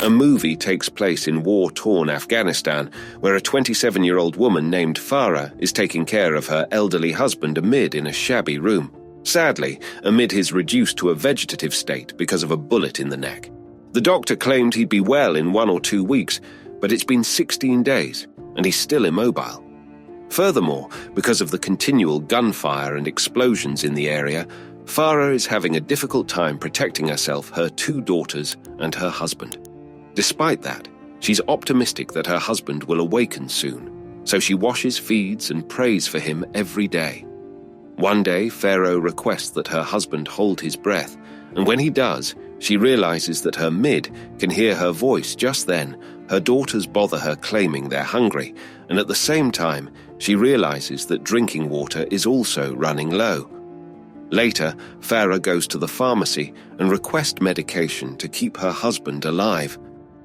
A movie takes place in war-torn Afghanistan, where a 27-year-old woman named Farah is taking care of her elderly husband Amid in a shabby room. Sadly, Amid is reduced to a vegetative state because of a bullet in the neck. The doctor claimed he'd be well in 1 or 2 weeks, but it's been 16 days, and he's still immobile. Furthermore, because of the continual gunfire and explosions in the area, Farah is having a difficult time protecting herself, her 2 daughters, and her husband. Despite that, she's optimistic that her husband will awaken soon, so she washes, feeds, and prays for him every day. One day, Pharaoh requests that her husband hold his breath, and when he does, she realizes that her mid can hear her voice. Just then, her daughters bother her, claiming they're hungry, and at the same time, she realizes that drinking water is also running low. Later, Farah goes to the pharmacy and requests medication to keep her husband alive.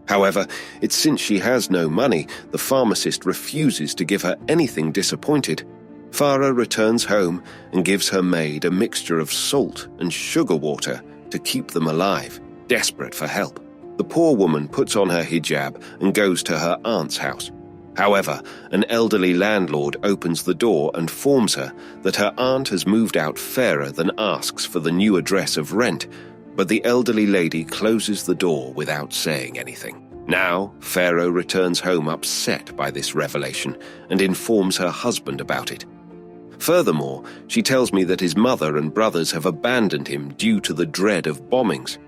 However, it's since she has no money, the pharmacist refuses to give her anything. Disappointed, Farah returns home and gives her maid a mixture of salt and sugar water to keep them alive, desperate for help. The poor woman puts on her hijab and goes to her aunt's house. However, an elderly landlord opens the door and informs her that her aunt has moved out fairer than asks for the new address of rent, but the elderly lady closes the door without saying anything. Now, Pharaoh returns home upset by this revelation and informs her husband about it. Furthermore, she tells me that his mother and brothers have abandoned him due to the dread of bombings.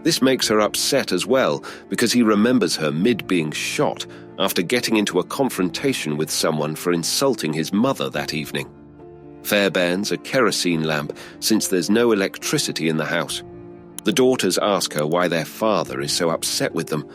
This makes her upset as well, because he remembers her mid being shot after getting into a confrontation with someone for insulting his mother that evening. Fair burns a kerosene lamp since there's no electricity in the house. The daughters ask her why their father is so upset with them.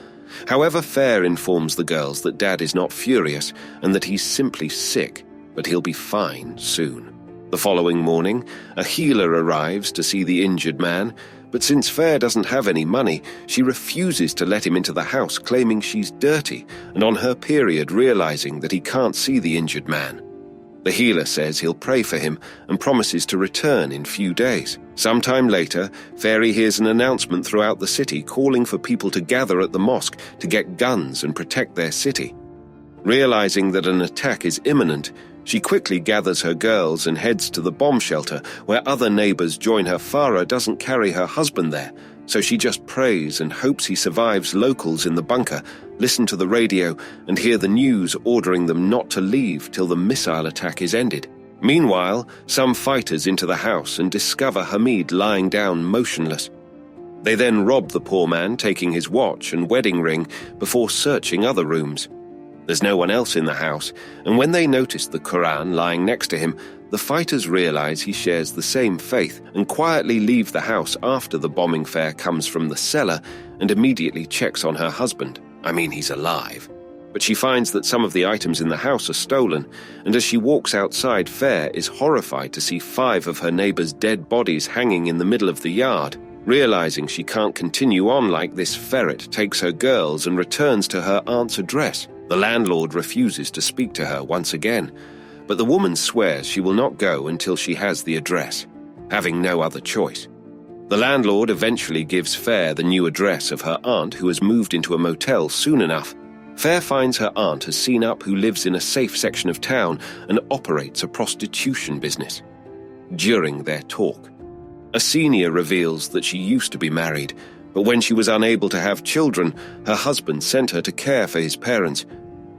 However, Fair informs the girls that Dad is not furious and that he's simply sick, but he'll be fine soon. The following morning, a healer arrives to see the injured man, but since Fair doesn't have any money, she refuses to let him into the house, claiming she's dirty and on her period, realizing that he can't see the injured man. The healer says he'll pray for him and promises to return in few days. Sometime later, Fairy hears an announcement throughout the city calling for people to gather at the mosque to get guns and protect their city. Realizing that an attack is imminent, she quickly gathers her girls and heads to the bomb shelter, where other neighbors join her. Farah doesn't carry her husband there, so she just prays and hopes he survives. Locals in the bunker listen to the radio and hear the news ordering them not to leave till the missile attack is ended. Meanwhile, some fighters enter the house and discover Hamid lying down motionless. They then rob the poor man, taking his watch and wedding ring before searching other rooms. There's no one else in the house, and when they notice the Quran lying next to him, the fighters realize he shares the same faith and quietly leave the house after the bombing fare comes from the cellar and immediately checks on her husband. He's alive. But she finds that some of the items in the house are stolen, and as she walks outside, Fair is horrified to see 5 of her neighbors' dead bodies hanging in the middle of the yard. Realizing she can't continue on like this, Ferret takes her girls and returns to her aunt's address. The landlord refuses to speak to her once again, but the woman swears she will not go until she has the address, having no other choice. The landlord eventually gives Fair the new address of her aunt, who has moved into a motel soon enough. Fair finds her aunt has seen up, who lives in a safe section of town and operates a prostitution business. During their talk, a senior reveals that she used to be married, but when she was unable to have children, her husband sent her to care for his parents.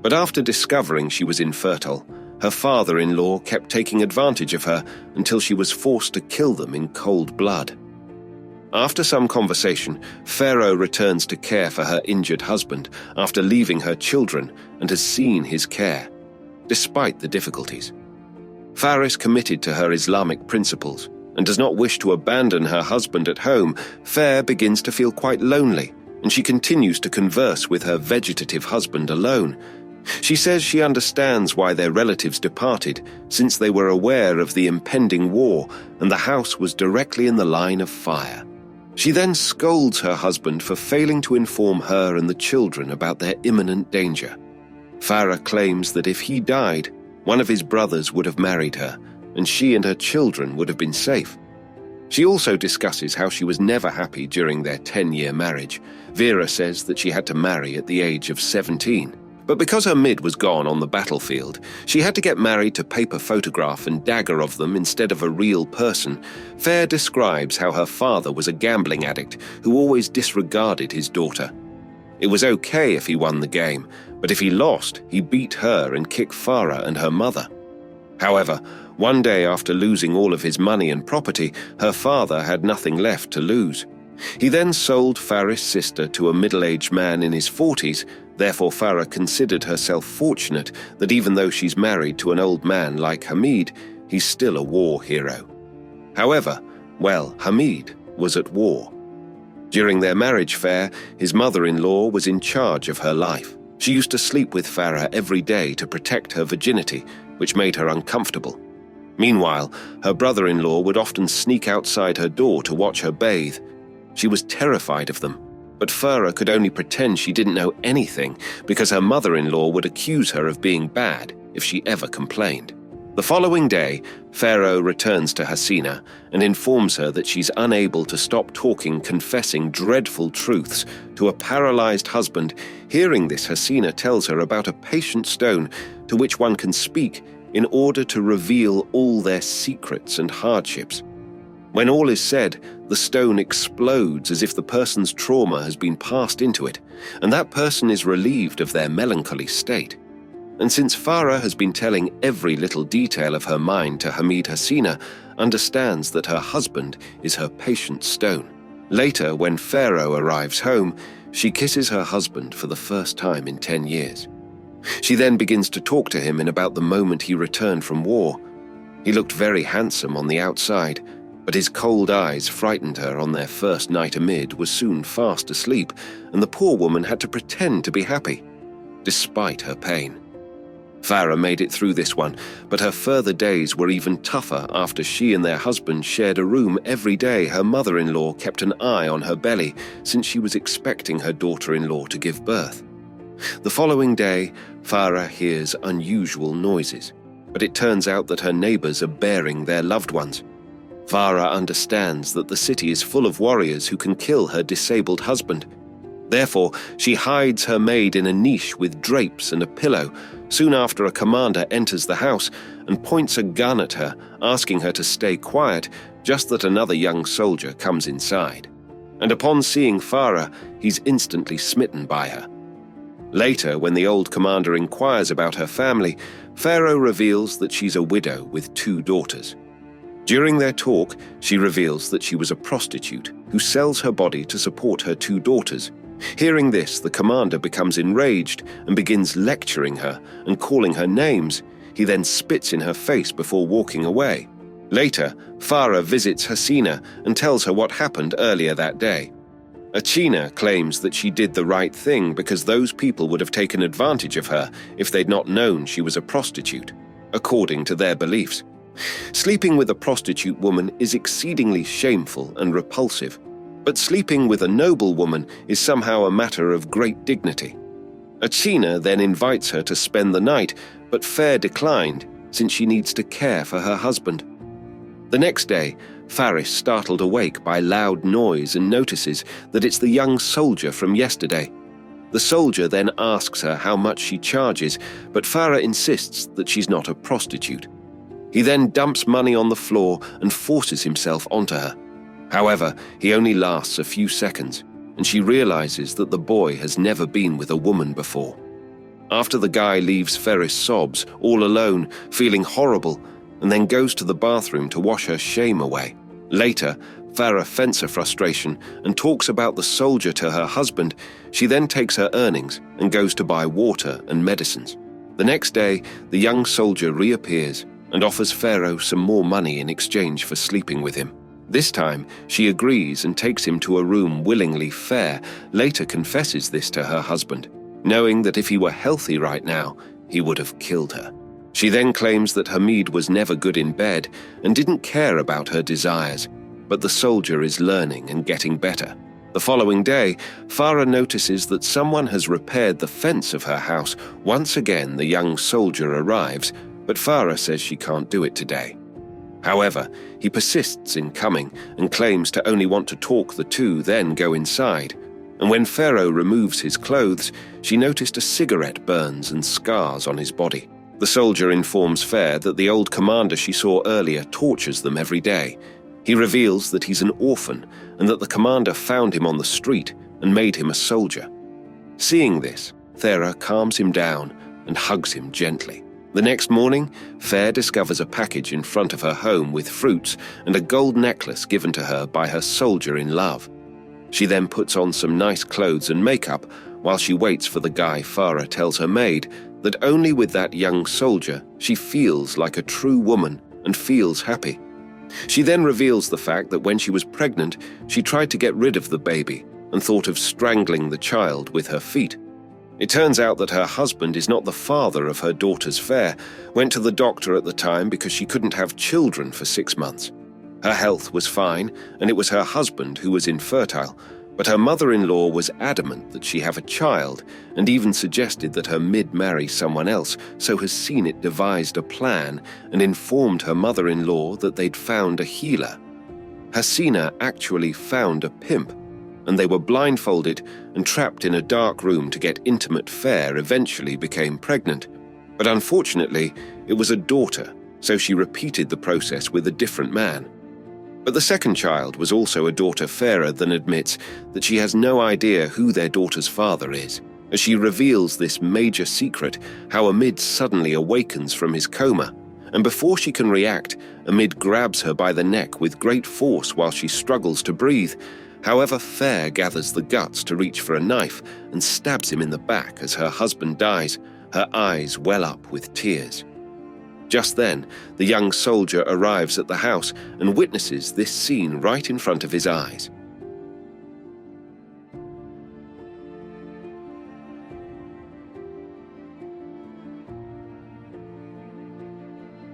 But after discovering she was infertile, her father-in-law kept taking advantage of her until she was forced to kill them in cold blood. After some conversation, Pharaoh returns to care for her injured husband after leaving her children and has seen his care, despite the difficulties. Faris committed to her Islamic principles and does not wish to abandon her husband at home. Fair begins to feel quite lonely, and she continues to converse with her vegetative husband alone. She says she understands why their relatives departed, since they were aware of the impending war and the house was directly in the line of fire. She then scolds her husband for failing to inform her and the children about their imminent danger. Farah claims that if he died, one of his brothers would have married her, and she and her children would have been safe. She also discusses how she was never happy during their 10-year marriage. Vera says that she had to marry at the age of 17. But because her mid was gone on the battlefield, she had to get married to paper photograph and dagger of them instead of a real person. Fair describes how her father was a gambling addict who always disregarded his daughter. It was okay if he won the game, but if he lost, he beat her and kicked Farah and her mother. However, one day after losing all of his money and property, her father had nothing left to lose. He then sold Farah's sister to a middle-aged man in his 40s. Therefore, Farah considered herself fortunate that even though she's married to an old man like Hamid, he's still a war hero. However, Hamid was at war. During their marriage fair, his mother-in-law was in charge of her life. She used to sleep with Farah every day to protect her virginity, which made her uncomfortable. Meanwhile, her brother-in-law would often sneak outside her door to watch her bathe. She was terrified of them, but Farah could only pretend she didn't know anything because her mother-in-law would accuse her of being bad if she ever complained. The following day, Pharaoh returns to Hasina and informs her that she's unable to stop talking, confessing dreadful truths to a paralyzed husband. Hearing this, Hasina tells her about a patient stone to which one can speak in order to reveal all their secrets and hardships. When all is said, the stone explodes as if the person's trauma has been passed into it, and that person is relieved of their melancholy state. And since Farah has been telling every little detail of her mind to Hamid, Hasina understands that her husband is her patient stone. Later, when Pharaoh arrives home, she kisses her husband for the first time in 10 years. She then begins to talk to him about the moment he returned from war. He looked very handsome on the outside, but his cold eyes frightened her on their first night. Amid was soon fast asleep, and the poor woman had to pretend to be happy, despite her pain. Farah made it through this one, but her further days were even tougher after she and their husband shared a room every day. Her mother-in-law kept an eye on her belly since she was expecting her daughter-in-law to give birth. The following day, Farah hears unusual noises, but it turns out that her neighbors are burying their loved ones. Farah understands that the city is full of warriors who can kill her disabled husband. Therefore, she hides her maid in a niche with drapes and a pillow. Soon after, a commander enters the house and points a gun at her, asking her to stay quiet, just that another young soldier comes inside. And upon seeing Farah, he's instantly smitten by her. Later, when the old commander inquires about her family, Pharaoh reveals that she's a widow with 2 daughters. During their talk, she reveals that she was a prostitute who sells her body to support her 2 daughters. Hearing this, the commander becomes enraged and begins lecturing her and calling her names. He then spits in her face before walking away. Later, Farah visits Hasina and tells her what happened earlier that day. Achina claims that she did the right thing because those people would have taken advantage of her if they'd not known she was a prostitute, according to their beliefs. Sleeping with a prostitute woman is exceedingly shameful and repulsive, but sleeping with a noble woman is somehow a matter of great dignity. Achina then invites her to spend the night, but Fair declined since she needs to care for her husband. The next day, Faris startled awake by loud noise and notices that it's the young soldier from yesterday. The soldier then asks her how much she charges, but Farah insists that she's not a prostitute. He then dumps money on the floor and forces himself onto her. However, he only lasts a few seconds, and she realizes that the boy has never been with a woman before. After the guy leaves, Ferris sobs, all alone, feeling horrible, and then goes to the bathroom to wash her shame away. Later, Farah vents her frustration and talks about the soldier to her husband. She then takes her earnings and goes to buy water and medicines. The next day, the young soldier reappears and offers Pharaoh some more money in exchange for sleeping with him. This time, she agrees and takes him to a room willingly. Fair later confesses this to her husband, knowing that if he were healthy right now, he would have killed her. She then claims that Hamid was never good in bed and didn't care about her desires, but the soldier is learning and getting better. The following day, Farah notices that someone has repaired the fence of her house. Once again, the young soldier arrives, but Farah says she can't do it today. However, he persists in coming and claims to only want to talk the two, then go inside. And when Pharaoh removes his clothes, she noticed a cigarette burns and scars on his body. The soldier informs Fair that the old commander she saw earlier tortures them every day. He reveals that he's an orphan and that the commander found him on the street and made him a soldier. Seeing this, Thera calms him down and hugs him gently. The next morning, Fair discovers a package in front of her home with fruits and a gold necklace given to her by her soldier in love. She then puts on some nice clothes and makeup while she waits for the guy Farah tells her maid that only with that young soldier she feels like a true woman and feels happy. She then reveals the fact that when she was pregnant, she tried to get rid of the baby and thought of strangling the child with her feet. It turns out that her husband is not the father of her daughter's Fair, went to the doctor at the time because she couldn't have children for 6 months. Her health was fine, and it was her husband who was infertile, but her mother-in-law was adamant that she have a child and even suggested that her mid marry someone else, so Hasina devised a plan and informed her mother-in-law that they'd found a healer. Hasina actually found a pimp, and they were blindfolded and trapped in a dark room to get intimate. Fair eventually became pregnant, but unfortunately it was a daughter, so she repeated the process with a different man. But the second child was also a daughter. Fairer then admits that she has no idea who their daughter's father is. As she reveals this major secret, how Amid suddenly awakens from his coma, and before she can react, Amid grabs her by the neck with great force while she struggles to breathe. However, Fair gathers the guts to reach for a knife and stabs him in the back as her husband dies, her eyes well up with tears. Just then, the young soldier arrives at the house and witnesses this scene right in front of his eyes.